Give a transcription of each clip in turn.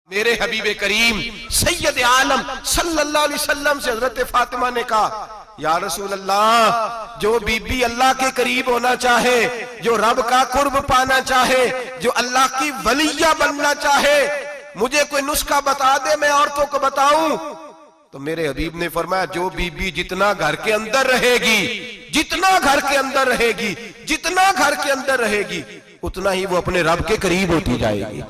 मेरे हबीबे करीम सैयद आलम सल्लल्लाहु अलैहि वसल्लम से हजरत फातिमा ने कहा, या रसूल अल्लाह, जो बीबी अल्लाह के करीब होना चाहे, जो रब का कुर्ब पाना चाहे, जो अल्लाह की वलिया बनना चाहे, मुझे कोई नुस्खा बता दे, मैं औरतों को बताऊं। तो मेरे हबीब ने फरमाया, जो बीबी जितना घर के अंदर रहेगी, जितना घर के अंदर रहेगी, जितना घर के अंदर रहेगी, उतना ही वो अपने रब के करीब होती जाएगी,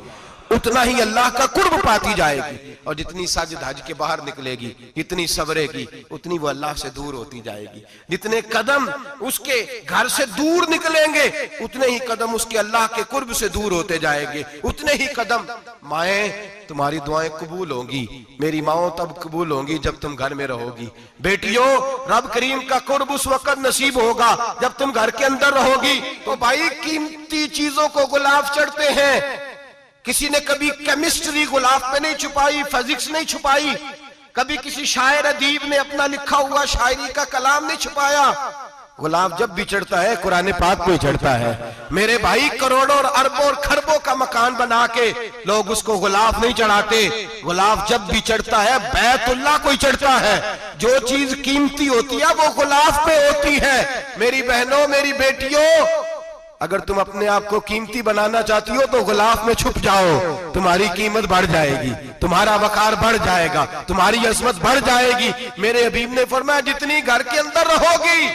उतना ही अल्लाह का कुर्ब पाती जाएगी। और जितनी सज धज के बाहर निकलेगी, जितनी सवरेगी, उतनी वो अल्लाह से दूर होती जाएगी। जितने कदम उसके घर से दूर निकलेंगे, उतने ही कदम उसके अल्लाह के कुर्ब से दूर होते जाएंगे। उतने ही कदम, माएं तुम्हारी दुआएं कबूल होंगी, मेरी माओ तब कबूल होंगी जब तुम घर में रहोगी। बेटियों, रब करीम का कुर्ब उस वक्त नसीब होगा जब तुम घर के अंदर रहोगी। तो भाई, कीमती चीजों को गुलाब चढ़ते हैं। किसी ने कभी केमिस्ट्री गुलाब पे नहीं छुपाई, फिजिक्स नहीं छुपाई, कभी किसी शायर अदीब ने अपना लिखा हुआ शायरी का कलाम नहीं छुपाया। गुलाब जब भी चढ़ता है कुरान पाक पे चढ़ता है। मेरे भाई, करोड़ों और अरबों और खरबों का मकान बना के लोग उसको गुलाब नहीं चढ़ाते। गुलाब जब भी चढ़ता है बैतुल्लाह को ही चढ़ता है। जो चीज कीमती होती है वो गुलाब पे होती है। मेरी बहनों, मेरी बेटियों, अगर तुम अपने आप को कीमती बनाना चाहती हो तो गुलाब में छुप जाओ, तुम्हारी कीमत बढ़ जाएगी, तुम्हारा वकार बढ़ जाएगा, तुम्हारी अजमत बढ़ जाएगी। मेरे हबीब ने फरमाया, जितनी घर के अंदर रहोगी,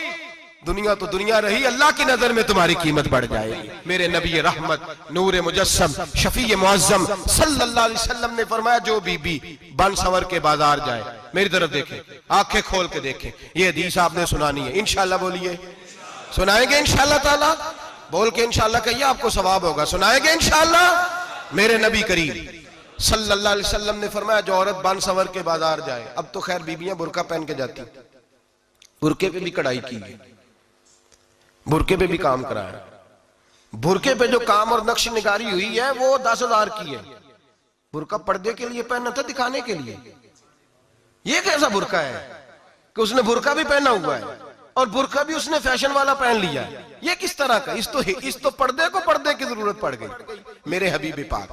दुनिया तो दुनिया रही, अल्लाह की नजर में तुम्हारी कीमत बढ़ जाएगी। मेरे नबी रहमत, नूर मुजस्सम, शफी मुअज्जम सल्लल्लाहु अलैहि वसल्लम ने फरमाया, जो बीबी बन संवर के बाजार जाए, मेरी तरफ देखें, आंखें खोल के देखें, ये हदीस आपने सुनानी है। इंशाल्लाह बोलिए, सुनाएंगे इंशाल्लाह ताला, बोल के इंशाल्लाह कहिए, आपको सवाब होगा। सुनाएंगे इंशाल्लाह। मेरे नबी करीम सल्लल्लाहु अलैहि वसल्लम ने फरमाया, जो औरत बन संवर के बाजार जाए, अब तो खैर बीबियां बुरका पहन के जाती, बुरके पे भी कढ़ाई की है, बुरके पे भी काम कराया, बुरके पे जो काम और नक्श निगारी हुई है वो 10,000 की है। बुरका पर्दे के लिए पहना था, दिखाने के लिए। ये कैसा बुरका है कि उसने बुरका भी पहना हुआ है और बुरका भी उसने फैशन वाला पहन लिया है। ये किस तरह का? इस तो पर्दे को पर्दे की जरूरत पड़ गई। मेरे हबीब पाक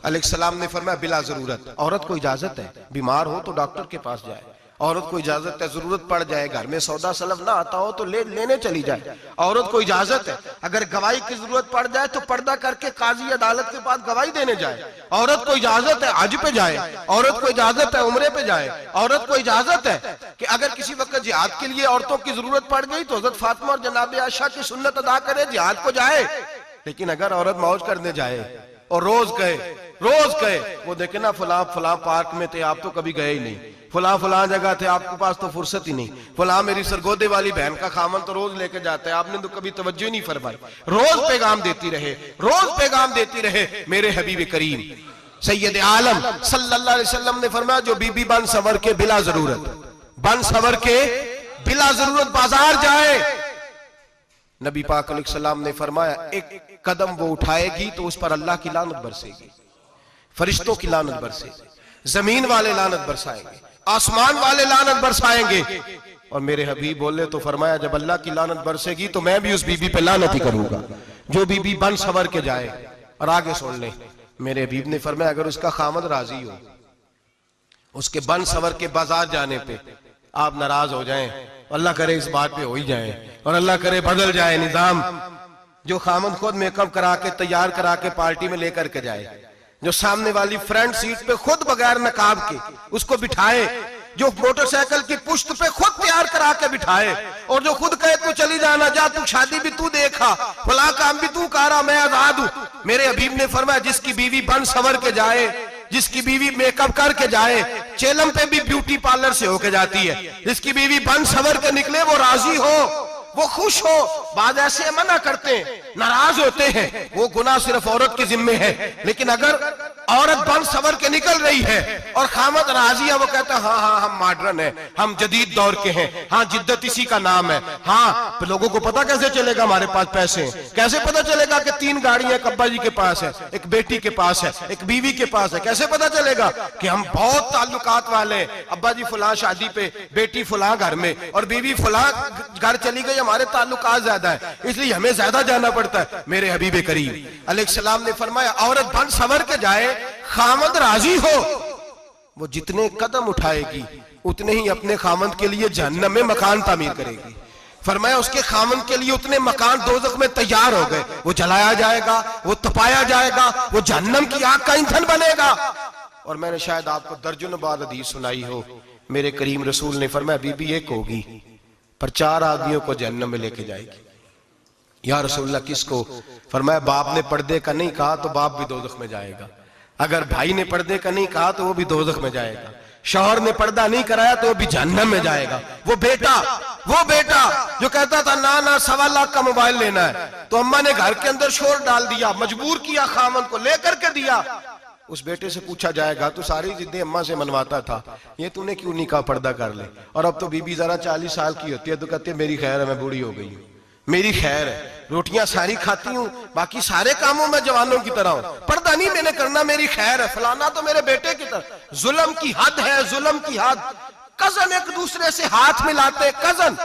अलैहिस्सलाम ने फरमाया, बिला जरूरत, औरत को इजाजत है, बीमार हो तो डॉक्टर के पास जाए, औरत को इजाजत है, जरूरत पड़ जाए, घर में सौदा सलफ ना आता हो तो लेने चली जाए, औरत को इजाजत है। अगर गवाही की जरूरत पड़ जाए तो पर्दा करके काजी अदालत के पास गवाही देने जाए, औरत को इजाजत है हज पे जाए, औरत को इजाजत है उम्रे पे जाए, औरत को इजाजत है कि अगर किसी वक्त जिहाद के लिए औरतों की जरूरत पड़ गई तो हजरत फातिमा और जनाब आयशा की सुन्नत अदा करे, जिहाद को जाए। लेकिन अगर औरत मौज करने जाए और रोज कहे वो देखे ना, फलां पार्क में थे, आप तो कभी गए ही नहीं, फलां जगह थे, आपके पास तो फुर्सत ही नहीं, फलां मेरी सरगोदे वाली बहन का खामन तो रोज लेके जाता है, आपने तो कभी तवज्जो नहीं फरमाई। रोज पैगाम देती रहे, रोज पैगाम देती रहे। मेरे हबीब करीम सैयद आलम सल्लल्लाहु अलैहि वसल्लम ने फरमाया, जो बीबी बन संवर के बिला जरूरत बाजार जाए, नबी पाक अलैहिस्सलाम ने फरमाया, एक कदम वो उठाएगी तो उस पर अल्लाह की लानत बरसेगी, फरिश्तों की लानत बरसेगी, जमीन वाले लानत बरसाएंगे, आसमान वाले लानत बरसाएंगे। और मेरे हबीब बोले तो फरमाया, जब अल्लाह की लानत बरसेगी तो मैं भी उस बीबी पे लानत ही करूंगा जो बीबी बन संवर के जाए। और आगे सुन ले, मेरे हबीब ने फरमाया, अगर उसका खामद राजी हो, उसके बन संवर के बाजार जाने पे आप नाराज हो जाएं, अल्लाह करे इस बात पे हो ही जाए, और अल्लाह करे बदल जाए निजाम, जो खामद खुद मेकअप करा के तैयार करा के पार्टी में लेकर के जाए, जो सामने वाली फ्रंट सीट पे खुद बगैर नकाब के उसको बिठाए, जो मोटरसाइकिल की पुश्त पे खुद तैयार करा के बिठाए, और जो खुद कहे तू चली जाना, जा तू शादी भी तू देखा, फला काम भी तू करा, मैं आजाद हूं। मेरे हबीब ने फरमाया, जिसकी बीवी बन संवर के जाए, जिसकी बीवी मेकअप करके जाए, चेलम पे भी ब्यूटी पार्लर से होके जाती है, जिसकी बीवी बन संवर के निकले, वो राजी हो, वो खुश हो। बाद ऐसे मना करते हैं, नाराज होते हैं, वो गुनाह सिर्फ औरत के जिम्मे है। लेकिन अगर औरत बन संवर के निकल रही है और खामद राजी है, वो कहता है, हाँ हम मॉडर्न है, हम जदीद दौर के हैं, हाँ जिद्दत इसी का नाम है, हाँ तो लोगों को पता कैसे चलेगा हमारे पास पैसे हैं, कैसे पता चलेगा कि 3 गाड़ियां एक अब्बा जी के पास है, एक बेटी के पास है, एक बीवी के पास है, कैसे पता चलेगा कि हम बहुत ताल्लुकात वाले हैं, अब्बा जी फलां शादी पे, बेटी फलां घर में और बीवी फलां घर चली गई, हमारे ताल्लुकात ज्यादा है, इसलिए हमें ज्यादा जाना पड़ता है। मेरे हबीब करीम अलैहिस्सलाम ने फरमाया, औरत बन संवर के जाए, खामद राजी हो, वो जितने कदम उठाएगी उतने ही अपने खामद के लिए जहन्नम में मकान तामीर करेगी। फरमाया उसके खामद के लिए उतने मकान दोज़ख में तैयार हो गए, वो जलाया जाएगा, वो तपाया जाएगा, वो जहन्नम की आग का ईंधन बनेगा। और मैंने शायद आपको दर्जनों बार हदीस सुनाई हो, मेरे करीम रसूल ने फरमाया बीबी एक होगी पर 4 आदमियों को जहन्नम में लेके जाएगी। या रसूलल्लाह किसको? फरमाया बाप ने पर्दे का नहीं कहा तो बाप भी दोज़ख में जाएगा, अगर भाई ने पर्दे का नहीं कहा तो वो भी दोज़ख में जाएगा, शौहर ने पर्दा नहीं कराया तो वो भी जहन्नम में जाएगा। वो बेटा जो कहता था ना ना 1.25 लाख का मोबाइल लेना है, तो अम्मा ने घर के अंदर शोर डाल दिया, मजबूर किया, खामन को लेकर के दिया। उस बेटे से पूछा जाएगा तू सारी जिद्दें अम्मा से मनवाता था, ये तूने क्यों नहीं कहा पर्दा कर ले? और अब तो बीबी जरा 40 साल की होती है तो कहती है मेरी खैर है, मैं बूढ़ी हो गई हूँ, मेरी खैर है, रोटियां सारी खाती हूँ, बाकी सारे कामों में जवानों की तरह हूं, पर्दा नहीं मैंने करना, मेरी खैर है। फलाना तो मेरे बेटे की तरह। जुल्म की हद है, जुल्म की हद। कजन एक दूसरे से हाथ मिलाते, कजन,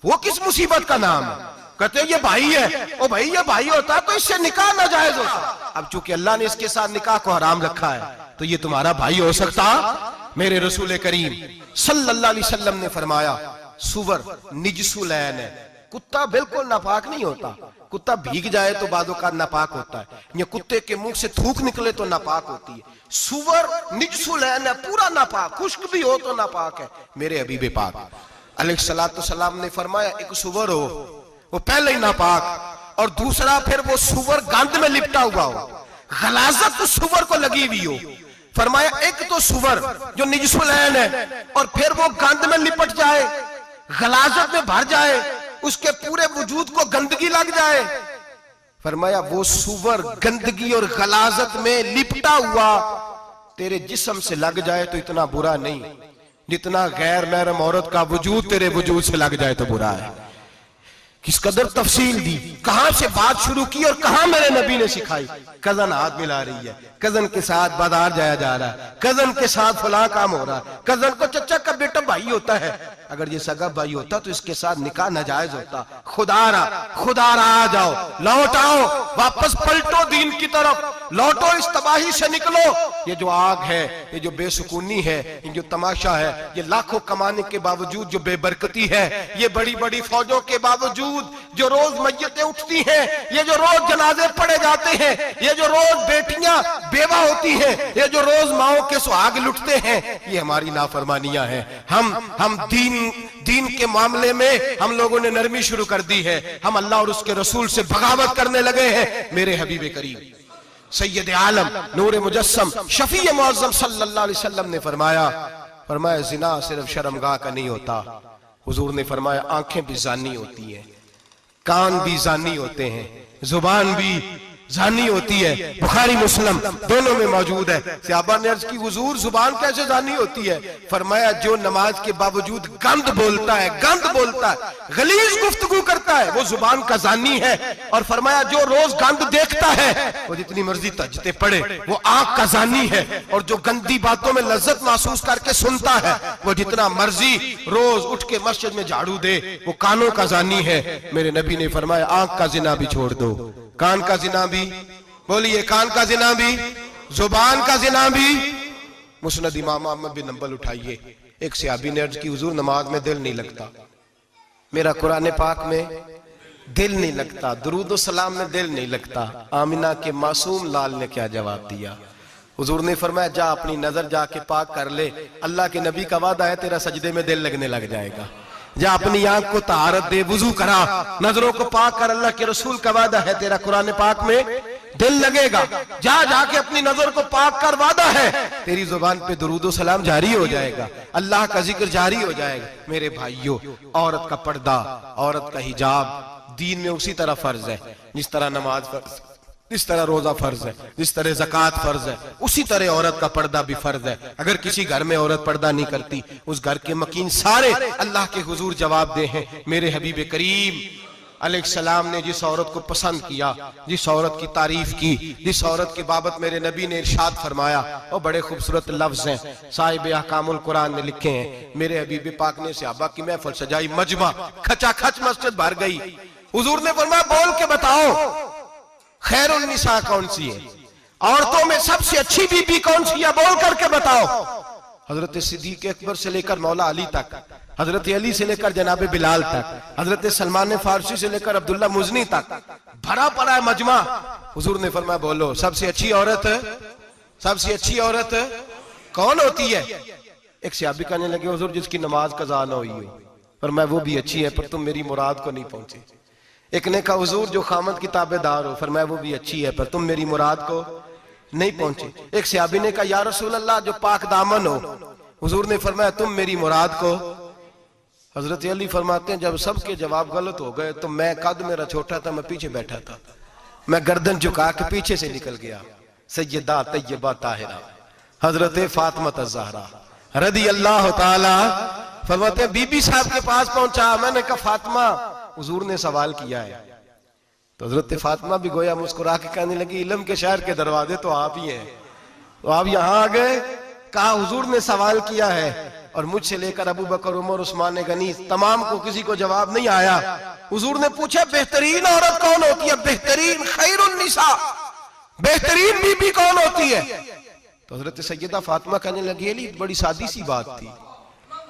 वो किस मुसीबत का नाम है? कहते ये भाई है, ओ भाई ये भाई होता तो इससे निकाह नाजायज होता। अब चूंकि अल्लाह ने इसके साथ निकाह को हराम रखा है तो ये तुम्हारा भाई हो सकता? मेरे रसूल करीम सल्लल्लाहु अलैहि वसल्लम ने फरमाया सुवर निजसुलैन है, कुत्ता बिल्कुल नापाक नहीं होता, कुत्ता भीग जाए तो बादों का नापाक होता है, या कुत्ते के मुंह से थूक निकले तो नापाक होती है। सुवर निजसुलैन है, पूरा नापाक, खुश्क भी हो तो नापाक है। मेरे हबीब पाक अलैहिस्सलातु सलाम ने फरमाया एक सुवर हो वो पहले ही नापाक, और दूसरा फिर वो सुवर गंद में लिपटा हुआ हो, गलाजत तो सुवर को लगी हुई हो। फरमाया एक तो सुवर जो निजसुलैन है और फिर वो गंद में लिपट जाए, गलाजत में भर जाए, उसके पूरे वजूद को गंदगी लग जाए। फरमाया वो सुवर गंदगी और गलाजत में लिपटा हुआ तेरे जिस्म से लग जाए तो इतना बुरा नहीं, जितना गैर महरम औरत का वजूद तेरे वजूद से लग जाए तो बुरा है। किस कदर तफसील दी, कहां से बात शुरू की और कहां मेरे नबी ने सिखाई। कजन हाथ मिला रही है, कजन के साथ बाजार जाया जा रहा है, कजन के साथ फलां काम हो रहा है, कजन को चचा का बेटा भाई होता है, अगर ये सगा भाई होता तो इसके साथ निकाह नाजायज होता। खुदारा आ जाओ, लौट आओ, वापस पलटो दीन की तरफ, लौटो, इस तबाही से निकलो। ये जो आग है, ये जो बेसुकूनी है, ये जो तमाशा है, ये लाखों कमाने के बावजूद जो बेबरकती है, ये बड़ी बड़ी फौजों के बावजूद जो रोज मैयतें उठती हैं, ये जो रोज जनाजे पड़े जाते हैं, ये जो रोज बेटियां बेवा होती हैं, ये जो रोज माओ के सुहाग लुटते हैं, ये हमारी नाफरमानियां हैं। हम दीन के मामले में हम लोगों ने नरमी शुरू कर दी है, हम अल्लाह और उसके रसूल से बगावत करने लगे हैं। मेरे हबीब करीम सैयद आलम नूर मुजस्सम शफी मुअज्जम सल्लल्लाहु अलैहि वसल्लम ने फरमाया जिना सिर्फ शर्मगाह का नहीं होता, हुजूर ने फरमाया आंखें भी जानी होती हैं, कान भी जानी होते हैं, जुबान भी जानी होती है। बुखारी मुस्लिम दोनों में मौजूद है। सहाबा ने अर्ज की हुजूर जुबान कैसे जानी होती है? फरमाया जो नमाज के बावजूद गंद बोलता है, गलीज गुफ्तगू करता है, वो जुबान का जानी है। और फरमाया जो रोज गंद देखता है, वो जितनी मर्जी तजते पड़े, वो आंख का जानी है। और जो गंदी बातों में लज्जत महसूस करके सुनता है, वो जितना मर्जी रोज उठ के मस्जिद में झाड़ू दे, वो कानों का जानी है। मेरे नबी ने फरमाया आंख का जिना भी छोड़ दो, कान का जिना भी, बोलिए कान का जिना भी, जुबान का जिना भी। मुस्नद इमाम अहमद बिन हंबल उठाइए, एक सहाबी ने अर्ज की हुजूर नमाज में दिल नहीं लगता, मेरा कुरान पाक में दिल नहीं लगता, दुरूद व सलाम में दिल नहीं लगता। आमिना के मासूम लाल ने क्या जवाब दिया? हुजूर ने फरमाया जा अपनी नजर जाके पाक कर ले, अल्लाह के नबी का वादा है तेरा सजदे में दिल लगने लग जाएगा। जा अपनी आंख को तहारत दे, वुजू करा, नजरों को पाक कर, अल्लाह के रसूल का वादा है तेरा कुरान पाक में दिल लगेगा। जा जाके अपनी नजर को पाक कर, वादा है तेरी जुबान पे दुरूद सलाम जारी हो जाएगा, अल्लाह का जिक्र जारी हो जाएगा। मेरे भाइयों, औरत का पर्दा, औरत का हिजाब दीन में उसी तरह फर्ज है जिस तरह नमाज फर्ज, जिस तरह रोजा फर्ज है, जिस तरह ज़कात फर्ज है, उसी तरह औरत का पर्दा भी फर्ज है। अगर किसी घर में औरत पर्दा नहीं करती, उस घर के मकीन सारे अल्लाह के हुजूर जवाब दे हैं। मेरे हबीब करीम अलैहिस्सलाम ने जिस औरत को पसंद किया, जिस औरत की तारीफ की, जिस औरत की बाबत मेरे नबी ने इरशाद फरमाया, और बड़े खूबसूरत लफ्ज हैं, साहिब अहकामुल कुरान ने लिखे हैं। मेरे हबीब पाक ने सहाबा की महफिल सजाई, मजमा खचाखच मस्जिद भर गई। हुजूर ने फरमाया बोल के बताओ खैरुन निसा कौन सी है? औरतों में सबसे अच्छी बीबी कौन सी है, बोल करके बताओ। हजरत सिद्दीक अकबर से लेकर मौला अली तक, हजरत अली से लेकर जनाब बिलाल तक, हजरत सलमान फारसी से लेकर अब्दुल्ला मुजनी तक भरा पड़ा है मजमा। हुजूर ने फरमाया बोलो सबसे अच्छी औरत, सबसे अच्छी औरत कौन होती है? एक सहाबी कहने लगे हुजूर जिसकी नमाज कज़ा न हुई हो। पर मैं वो भी अच्छी है पर तुम मेरी मुराद को नहीं पहुंचे। एक ने कहा हुजूर जो खामद की ताबेदार हो। फरमाया वो भी अच्छी है पर तुम मेरी मुराद को नहीं पहुंचे। एक सहाबी ने कहा या रसूल अल्लाह जो पाक दामन हो। हुजूर ने फरमाया तुम मेरी मुराद को। हजरत अली फरमाते हैं जब सबके जवाब गलत हो गए तो मैं, कद मेरा छोटा था, मैं पीछे बैठा था, मैं गर्दन झुका के पीछे से निकल गया। सैयदा तैयबा ताहिरा हजरत फातिमा ज़हरा रदी अल्लाह ताला फरमाते हैं बीबी साहब के पास पहुंचा। मैंने कहा फातिमा हुजूर ने सवाल किया है। तो हजरत फातिमा भी गोया मुस्कुरा के कहने लगी इल्म के शहर के दरवाजे तो आप ही हैं, तो आप यहां आ गए। कहा हुजूर ने सवाल किया है और मुझसे लेकर अबू बकर, उमर, उस्मान गनी तमाम को किसी को जवाब नहीं आया। हुजूर ने पूछा बेहतरीन औरत कौन होती है? बेहतरीन खैरुन निसा, बेहतरीन बीबी कौन होती है? तो हजरत सैयदा फातिमा कहने लगी अली बड़ी सादी सी बात थी,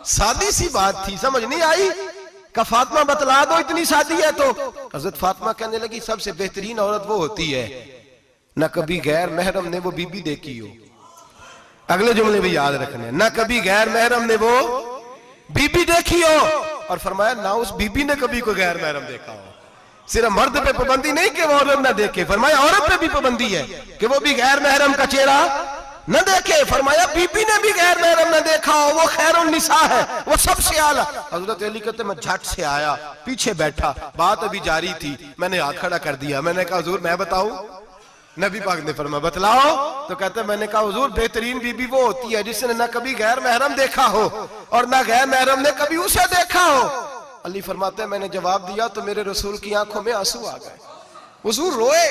सादी सी बात थी, समझ नहीं आई। का फातिमा बतला दो इतनी सादी है। तो हजरत फातिमा कहने लगी सबसे बेहतरीन औरत वो होती है न कभी गैर महरम ने वो बीबी देखी हो। अगले जुमले भी याद रखने, न कभी गैर महरम ने वो बीबी देखी हो। और फरमाया ना उस बीबी ने कभी कोई गैर महरम देखा हो। सिर्फ मर्द पे पाबंदी नहीं कि वो औरत ना देखे, फरमाया औरत पे भी पाबंदी है कि वो भी गैर महरम का चेहरा न देखे। फरमाया बीबी ने भी गैर महरम न देखा हो, वो खैरुन निसा है, वो सबसे आला। हजरत अली कहते मैं झट से आया, पीछे बैठा, बात अभी जारी थी, मैंने हाथ खड़ा कर दिया। मैंने कहा हुजूर मैं बताऊं? नबी पाक ने फरमाया बतलाओ। तो कहते मैंने कहा हुजूर बेहतरीन बीबी वो होती है जिसने न कभी गैर महरम देखा हो और न गैर महरम ने कभी उसे देखा हो। अली फरमाते हैं मैंने जवाब दिया तो मेरे रसूल की आंखों में आंसू आ गए। हुजूर रोए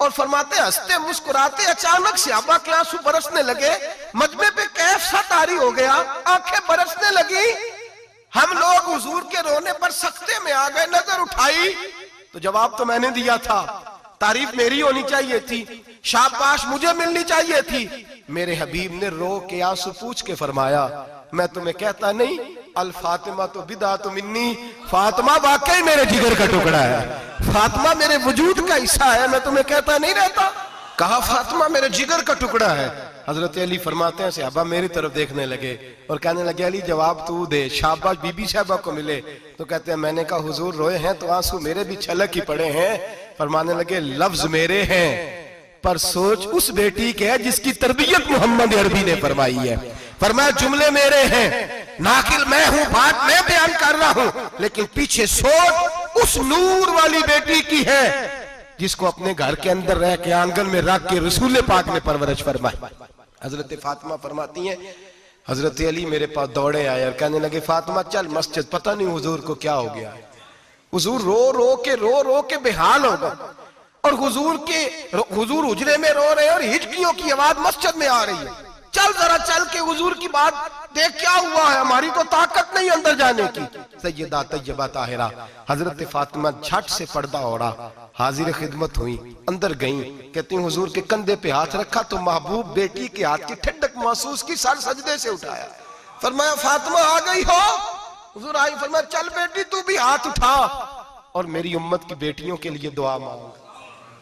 और फरमाते हंसते मुस्कुराते अचानक सहाबा के आंसू बरसने लगे। मजमे पे कैफ सा तारी हो गया, आंखें बरसने लगी। हम लोग हुजूर के रोने पर सख्ते में आ गए। नजर उठाई तो जवाब तो मैंने दिया था, तारीफ मेरी होनी चाहिए थी, शाबाश मुझे मिलनी चाहिए थी। मेरे हबीब ने रो के आंसू पूछ के फरमाया मैं तुम्हें कहता नहीं अल फातिमा तो बिदा तो मिन्नी, फातिमा वाकई मेरे जिगर का टुकड़ा है, फातिमा मेरे वजूद का हिस्सा है, मैं तुम्हें कहता नहीं रहता। कहा फातिमा मेरे जिगर का टुकड़ा है। हजरत अली फरमाते हैं सहाबा मेरी तरफ देखने लगे और कहने लगे अली जवाब तू दे, शाबाश बीबी साहबा को मिले। तो कहते हैं मैंने कहा हुजूर रोए हैं तो आंसू मेरे भी छलक ही पड़े हैं। फरमाने लगे लफ्ज मेरे हैं पर सोच उस बेटी के है जिसकी तरबियत मोहम्मद अरबी ने फरमाई है। फरमाया जुमले मेरे हैं, नाकिल मैं हूं, बात मैं बयान कर रहा हूं, लेकिन पीछे सोच उस नूर वाली बेटी की है जिसको अपने घर के अंदर रह के आंगन में रख के रसूल पाक ने परवरिश फरमाई। हजरत फातिमा फरमाती हैं हजरत अली मेरे पास दौड़े आए और कहने लगे फातिमा चल मस्जिद, पता नहीं हुजूर को क्या हो गया है। हुजूर रो रो के बेहाल हो गए और हुजूर हुजरे में रो रहे हैं और हिचकियों की आवाज मस्जिद में आ रही है। चल जरा चल के हुजूर की बात देख क्या हुआ है, हमारी तो ताकत नहीं अंदर जाने की। सैयदा तैयबा ताहिरा हजरत फातिमा झट से पर्दा ओढ़ा, हाजिर खिदमत हुई, अंदर गई। कहती हुजूर के कंधे पे हाथ रखा तो महबूब बेटी के हाथ की ठंडक महसूस की, सर सजदे से उठाया। फरमाया फातिमा आ गई हो? हुजूर आई। फरमाया चल बेटी तू भी हाथ उठा और मेरी उम्मत की बेटियों के लिए दुआ मांग।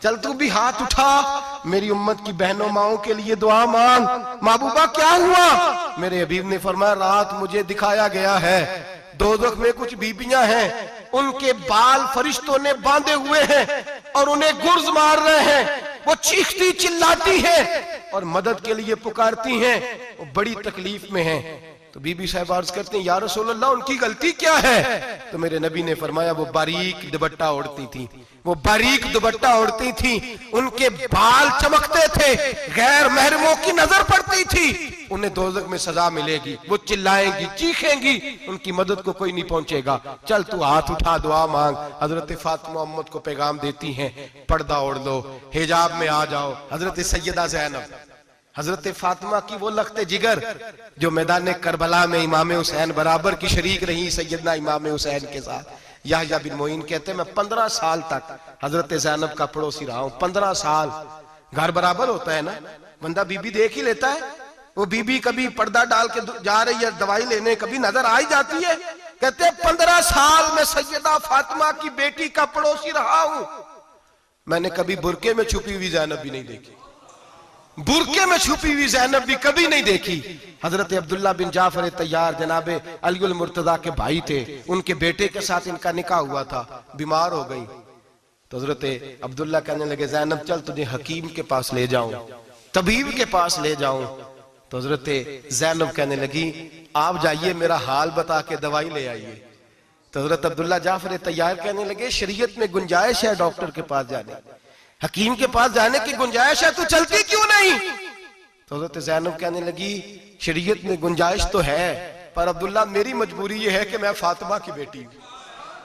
चल तू भी हाथ उठा, मेरी उम्मत की बहनों माओं के लिए दुआ मांग। महबूबा क्या हुआ? मेरे हबीब ने फरमाया रात मुझे दिखाया गया है दोज़ख में कुछ बीबियां हैं, उनके बाल फरिश्तों ने बांधे हुए हैं और उन्हें गुर्ज मार रहे हैं। वो चीखती चिल्लाती हैं और मदद के लिए पुकारती हैं, वो बड़ी तकलीफ में हैं। तो बीबी साहब अर्ज करते हैं या रसूल अल्लाह उनकी गलती क्या है? तो मेरे नबी ने फरमाया वो बारीक दुपट्टा ओढ़ती थी, वो बारीक दुपट्टा ओढ़ती थी, उनके बाल चमकते थे, गैर महरमों की नजर पड़ती थी, उन्हें दोज़ख में सजा मिलेगी, वो चिल्लाएंगी चीखेंगी, उनकी मदद को कोई नहीं पहुंचेगा। चल तू हाथ उठा दुआ मांग। हजरत फातिमा उम्मत को पैगाम देती हैं पर्दा ओढ़ लो, हिजाब में आ जाओ। हजरत सैयदा ज़ैनब हजरत फातिमा की वो लख्ते जिगर जो मैदान करबला में इमाम हुसैन बराबर की शरीक रही सैयदना इमाम हुसैन के साथ। याह्या बिन मोइन कहते मैं 15 साल तक हजरत ज़ैनब का पड़ोसी रहा हूं, 15 साल। घर बराबर होता है ना, बंदा बीबी देख ही लेता है। वो बीबी कभी पर्दा डाल के जा रही है दवाई लेने, कभी नजर आ ही जाती है। कहते हैं 15 साल में सैयदा फातिमा की बेटी का पड़ोसी रहा हूं, मैंने कभी बुरके में छुपी हुई ज़ैनब भी नहीं देखी, बुरके में छुपी हुई ज़ैनब भी कभी नहीं देखी। हजरत अब्दुल्ला बिन जाफर तैयार जनाबे अली मुर्तजा के भाई थे, उनके बेटे के साथ इनका निकाह हुआ था, बीमार हो गई तो हजरत अब्दुल्ला कहने लगे ज़ैनब चल तुझे हकीम के पास ले जाऊं, तबीब के पास ले जाऊं। तो हजरत ज़ैनब कहने लगी आप जाइए मेरा हाल बता के दवाई ले आइए। तो हजरत अब्दुल्ला जाफर तैयार कहने लगे शरीयत में गुंजाइश है डॉक्टर के पास जाने, हकीम के पास जाने की गुंजाइश है, तू चलती क्यों नहीं? तो हजरत ज़ैनब कहने लगी शरीयत में गुंजाइश तो है, पर अब्दुल्ला मेरी मजबूरी ये है कि मैं फातिमा की बेटी हूं।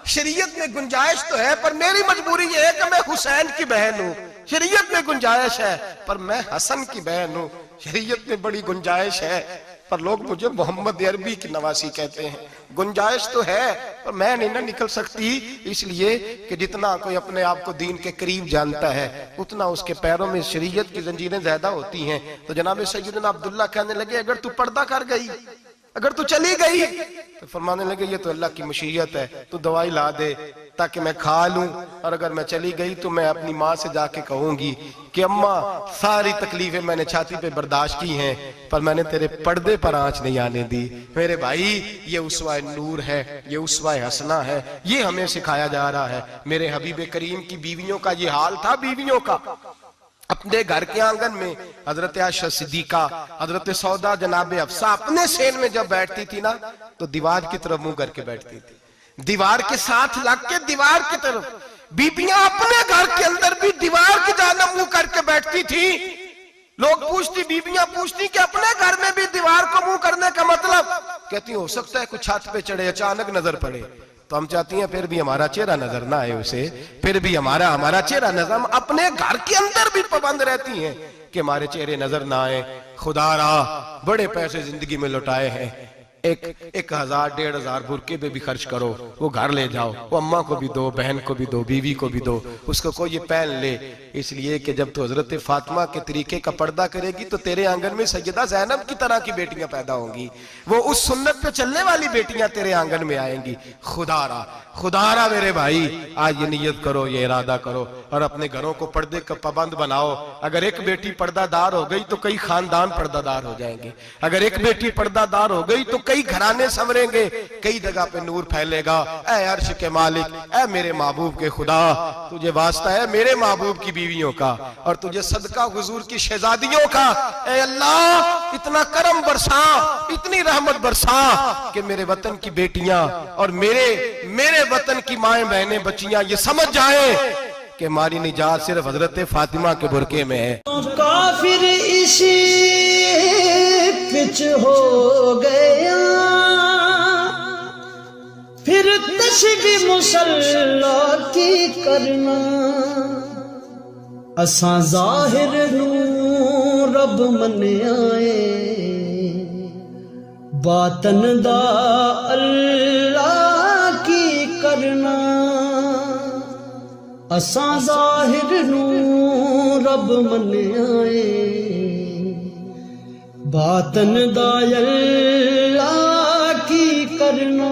शरीयत में गुंजाइश तो है पर मेरी मजबूरी ये है कि मैं हुसैन की बहन हूं। शरीयत में गुंजाइश है पर मैं हसन की बहन हूं। शरीयत में बड़ी गुंजाइश है पर लोग मुझे मोहम्मद अरबी की नवासी कहते हैं। गुंजाइश तो है पर मैं नहीं ना निकल सकती, इसलिए कि जितना कोई अपने आप को दीन के करीब जानता है उतना उसके पैरों में शरीयत की जंजीरें ज्यादा होती हैं। तो जनाब सैयदना अब्दुल्ला कहने लगे अगर तू पर्दा कर गई, अगर तू चली गई, तो फरमाने लगे ये तो अल्लाह की मशीयत है, तू दवाई ला दे ताकि मैं खा लूं, और अगर मैं चली गई तो मैं अपनी माँ से जाके कहूंगी कि अम्मा सारी तकलीफें मैंने छाती पे बर्दाश्त की हैं पर मैंने तेरे पर्दे पर आंच नहीं आने दी। मेरे भाई ये उसवा नूर है, ये उसवा हसना है, ये हमें सिखाया जा रहा है। मेरे हबीब करीम की बीवियों का ये हाल था, बीवियों का अपने घर के आंगन में हजरत आयशा सिद्दीका, हजरत सौदा जनाबे अफसा अपने सेन में जब बैठती थी ना तो दीवार की तरफ मुंह करके बैठती थी, दीवार के साथ लग के दीवार की तरफ। बीबियां अपने घर के अंदर भी दीवार की जानिब मुंह करके बैठती थी। लोग पूछती, बीबियां पूछती कि अपने घर में भी दीवार को मुंह करने का मतलब? कहती हो सकता है कुछ छत पे चढ़े अचानक नजर पड़े, तो हम चाहती हैं फिर भी हमारा चेहरा नजर ना आए उसे, फिर भी हमारा चेहरा नजर, हम अपने घर के अंदर भी पाबंद रहती हैं कि हमारे चेहरे नजर ना आए। खुदारा बड़े पैसे जिंदगी में लुटाए हैं, 1000 1500 बुरके पे भी खर्च करो, वो घर ले जाओ, वो अम्मा को भी दो, बहन को भी दो, बीवी को भी दो, उसको कोई ये पहन ले। इसलिए कि जब तो हजरत फातिमा के तरीके का पर्दा करेगी तो तेरे आंगन में सैयदा ज़ैनब की तरह की बेटियां पैदा होंगी, वो उस सुन्नत पे चलने वाली बेटियां तेरे आंगन में आएंगी। खुदारा खुदारा मेरे भाई आज ये नियत करो, ये इरादा करो और अपने घरों को पर्दे का पाबंद बनाओ। अगर एक बेटी पर्दादार हो गई तो कई खानदान पर्दादार हो जाएंगे, अगर एक बेटी पर्दादार हो गई तो कई घराने संवरेंगे, कई जगह पे नूर फैलेगा। ऐ अर्श के मालिक, ऐ मेरे महबूब के खुदा, तुझे वास्ता है मेरे महबूब की बीवियों का और तुझे सदका हुजूर की शहजादियों का। ऐ अल्लाह इतना करम बरसा, इतनी रहमत बरसा कि मेरे वतन की बेटियां और मेरे वतन की माएं बहनें बच्चियां ये समझ जाएं कि हमारी निजात सिर्फ हजरत फातिमा के बुरके में है। काफिर इसी पिच हो गया, फिर तशबीह मुसल्ला की करना, असां ज़ाहिर नू रब मने आए, बातन दा अल्लाह की करना, असां ज़ाहिर नू रब मने आए, बातन दा अल्लाह की करना।